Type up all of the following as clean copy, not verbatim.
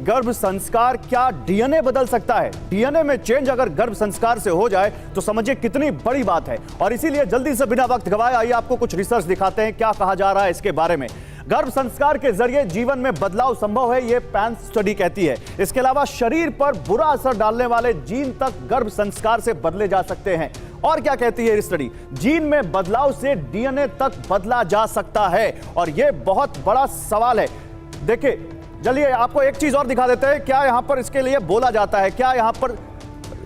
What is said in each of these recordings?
गर्भ संस्कार क्या डीएनए बदल सकता है? डीएनए में चेंज अगर गर्भ संस्कार से हो जाए तो समझिए कितनी बड़ी बात है। और इसीलिए जल्दी से बिना वक्त गवाए आइए आपको कुछ रिसर्च दिखाते हैं क्या कहा जा रहा है इसके बारे में। गर्भ संस्कार के जरिए जीवन में बदलाव संभव है, यह पैन स्टडी कहती है। इसके अलावा शरीर पर बुरा असर डालने वाले जीन तक गर्भ संस्कार से बदले जा सकते हैं। और क्या कहती है स्टडी? जीन में बदलाव से डीएनए तक बदला जा सकता है। और यह बहुत बड़ा सवाल है। देखिए, चलिए आपको एक चीज और दिखा देते हैं। क्या यहां पर इसके लिए बोला जाता है, क्या यहां पर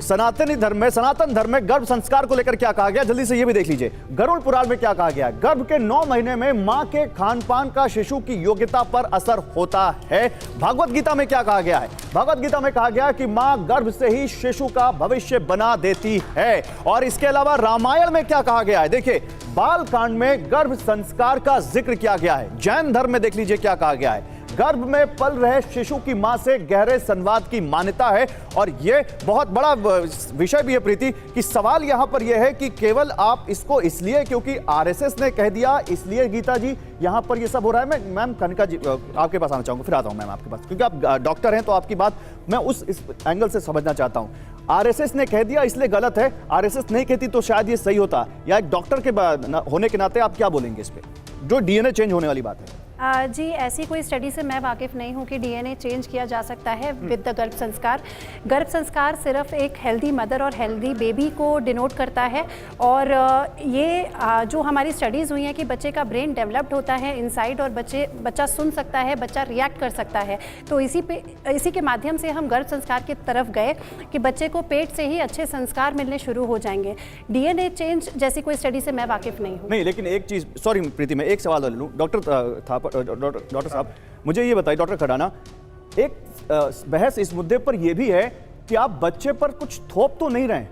सनातन धर्म में गर्भ संस्कार को लेकर क्या कहा गया, जल्दी से ये भी देख लीजिए। गरुड़ पुराण में क्या कहा गया? गर्भ के 9 महीने में मां के खान पान का शिशु की योग्यता पर असर होता है। भागवत गीता में क्या कहा गया है? भागवत गीता में कहा गया कि मां गर्भ से ही शिशु का भविष्य बना देती है। और इसके अलावा रामायण में क्या कहा गया है? देखिए, बाल कांड में गर्भ संस्कार का जिक्र किया गया है। जैन धर्म में देख लीजिए क्या कहा गया है। गर्भ में पल रहे शिशु की मां से गहरे संवाद की मान्यता है। और यह बहुत बड़ा विषय भी है प्रीति, कि सवाल यहां पर यह है कि केवल आप इसको इसलिए क्योंकि आरएसएस ने कह दिया इसलिए गीता जी यहां पर यह सब हो रहा है। मैं मैम कनिका जी आपके पास आना चाहूंगा, फिर आता हूं मैम आपके पास, क्योंकि आप डॉक्टर हैं तो आपकी बात मैं उस इस एंगल से समझना चाहता हूं। आरएसएस ने कह दिया इसलिए गलत है, आरएसएस नहीं कहती तो शायद ये सही होता, या एक डॉक्टर के होने के नाते आप क्या बोलेंगे इस पे, जो डीएनए चेंज होने वाली बात है? जी, ऐसी कोई स्टडी से मैं वाकिफ़ नहीं हूँ कि डीएनए चेंज किया जा सकता है विद द गर्भ संस्कार। गर्भ संस्कार सिर्फ एक हेल्दी मदर और हेल्दी बेबी को डिनोट करता है। और ये जो हमारी स्टडीज़ हुई हैं कि बच्चे का ब्रेन डेवलप्ड होता है इनसाइड, और बच्चा सुन सकता है, बच्चा रिएक्ट कर सकता है। तो इसी के माध्यम से हम गर्भ संस्कार की तरफ गए कि बच्चे को पेट से ही अच्छे संस्कार मिलने शुरू हो जाएंगे। डीएनए चेंज जैसी कोई स्टडी से मैं वाकिफ़ नहीं हूँ। नहीं, लेकिन एक चीज़, सॉरी प्रीति, मैं एक सवाल ले लूँ। डॉक्टर साहब मुझे ये बताइए, डॉक्टर खडाना, एक बहस इस मुद्दे पर यह भी है कि आप बच्चे पर कुछ थोप तो नहीं रहे।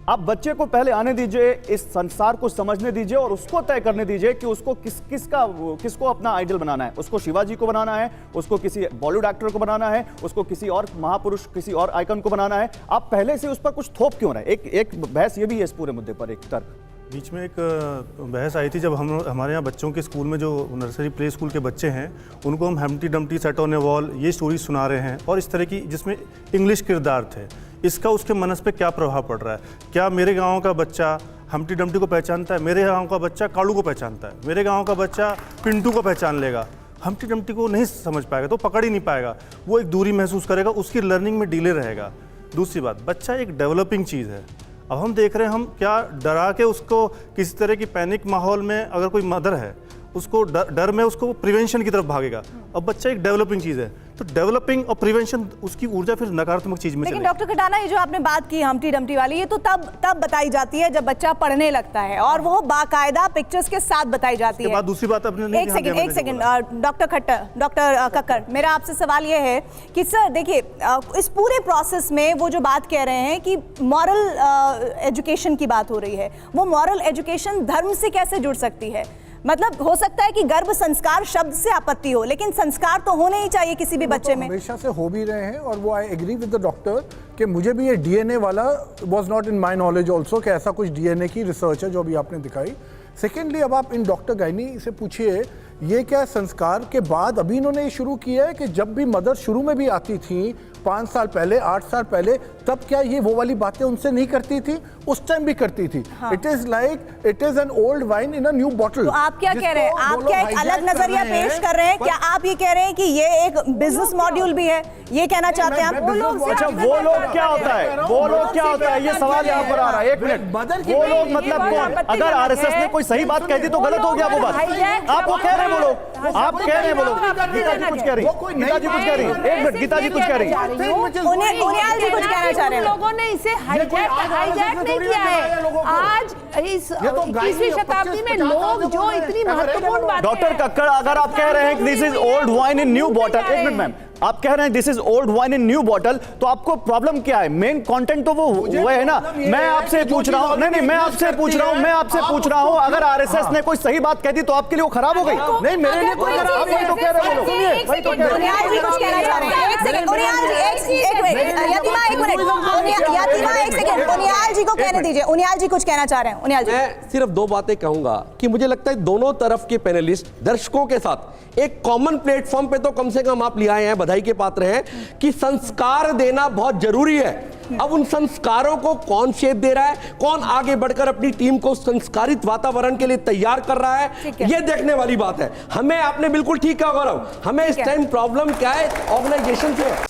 आप बच्चे को पहले आने दीजिए, इस संसार को समझने दीजिए और उसको तय करने दीजिए कि उसको किसको अपना आइडल बनाना है। उसको शिवाजी को बनाना है, उसको किसी बॉलीवुड एक्टर को बनाना है, उसको किसी और महापुरुष, किसी और आइकन को बनाना है। आप पहले से उस पर कुछ थोप क्यों रहे? एक बहस ये भी है इस पूरे मुद्दे पर, एक तर्क। बीच में एक बहस आई थी जब हमारे यहाँ बच्चों के स्कूल में जो नर्सरी प्ले स्कूल के बच्चे हैं उनको हम Humpty Dumpty set on A wall ये स्टोरी सुना रहे हैं, और इस तरह की जिसमें इंग्लिश किरदार थे। इसका उसके मनस पे क्या प्रभाव पड़ रहा है? क्या मेरे गांव का बच्चा हम्टी डम्टी को पहचानता है? मेरे गांव का बच्चा कालू को पहचानता है? मेरे गांव का बच्चा पिंटू को पहचान लेगा? हम्टी डम्टी को नहीं समझ पाएगा, तो पकड़ ही नहीं पाएगा, वो एक दूरी महसूस करेगा, उसकी लर्निंग में डिले रहेगा। दूसरी बात, बच्चा एक डेवलपिंग चीज़ है। अब हम देख रहे हैं, हम क्या डरा के उसको किसी तरह की पैनिक माहौल में, अगर कोई मदर है उसको डर में उसको प्रिवेंशन की तरफ भागेगा। अब बच्चा एक डेवलपिंग चीज़ है, तो डेवलपिंग और प्रिवेंशन उसकी ऊर्जा फिर नकारात्मक चीज में। लेकिन डॉक्टर खडाना, ये जो आपने बात की हम्टी डम्टी वाली, ये तो तब बताई जाती है जब बच्चा पढ़ने लगता है, और वो बाकायदा पिक्चर्स के साथ बताई जाती है। दूसरी बात अपने एक सेकंड डॉक्टर कक्कर, मेरा आपसे सवाल ये है कि सर देखिए, इस पूरे प्रोसेस में वो जो बात कह रहे हैं कि मॉरल एजुकेशन की बात हो रही है, वो मॉरल एजुकेशन धर्म से कैसे जुड़ सकती है? मतलब हो सकता है कि गर्भ संस्कार शब्द से आपत्ति हो, लेकिन संस्कार तो होने ही चाहिए किसी भी बच्चे में। हमेशा से हो भी रहे हैं, और वो I agree with the doctor कि मुझे भी ये डीएनए वाला was not in my knowledge also कि ऐसा कुछ डीएनए की रिसर्च है जो अभी आपने दिखाई। सेकेंडली, अब आप इन डॉक्टर गायनी से पूछिए, ये क्या संस्कार के बाद अभी इन्होंने ये शुरू किया है कि जब भी मदर शुरू में भी आती थी 5 साल पहले, 8 साल पहले, तब क्या ये वो वाली बातें उनसे नहीं करती थी? उस टाइम भी करती थी। It is like it is an old wine in a new bottle. तो आप क्या कह रहे हैं? आप क्या एक अलग नजरिया पेश कर रहे हैं? क्या आप ये कह रहे हैं कि ये एक बिजनेस मॉड्यूल भी है? ये कहना चाहते हैं आप? वो लोग क्या होता है? वो लोग क्या होता है? ये सवाल यहाँ पर आ रहा है। एक मिनट, वो लोग मतलब कौन? अगर आरएसएस ने कोई सही बात कह दी तो गलत हो गया वो बात। आप वो कह रहे हैं, वो लोग आप कह रहे हैं, वो लोग गीता जी कुछ कह रही है, गीता जी कुछ कह रही है। एक मिनट, गीता जी कुछ कह रही है, उनियाल जी कुछ कहना चाह रहे हैं। लोगों ने इसे हाईजैक नहीं किया है। आज इस 21वीं शताब्दी में लोग जो इतनी महत्वपूर्ण बात, डॉक्टर कक्कड़, अगर आप कह रहे हैं कि this is old wine in new bottle, एक मिनट मैम, आप कह रहे हैं this is old wine in new bottle, तो आपको प्रॉब्लम क्या है? मेन कंटेंट तो वो है ना। मैं आपसे पूछ रहा हूं, नहीं, मैं आपसे पूछ रहा हूं, अगर आरएसएस ने कोई सही बात कह दी तो आपके लिए वो खराब हो गई? नहीं, मेरे लिए कोई खराब नहीं। तो कह रहे हो, वही तो कह रहे हैं। उनियाल जी कुछ कहना चाह रहे हैं। एक सेकंड, उनियाल जी, एक मिनट, यतिमा एक सेकंड, उनियाल जी को कहने दीजिए, उनियाल जी कुछ कहना चाह रहे हैं। उनियाल जी, मैं सिर्फ दो बातें कहूंगा कि मुझे लगता है दोनों तरफ के पैनलिस्ट दर्शकों के साथ एक कॉमन प्लेटफॉर्म पे तो कम से कम आप ले आए हैं, बधाई के पात्र हैं कि संस्कार देना बहुत जरूरी है। अब उन संस्कारों को कौन शेप दे रहा है, कौन आगे बढ़कर अपनी टीम को संस्कारित वातावरण के लिए तैयार कर रहा है, ये देखने वाली बात है। हमें, आपने बिल्कुल ठीक कहा गौरव, हमें इस टाइम प्रॉब्लम क्या है ऑर्गेनाइजेशन से है।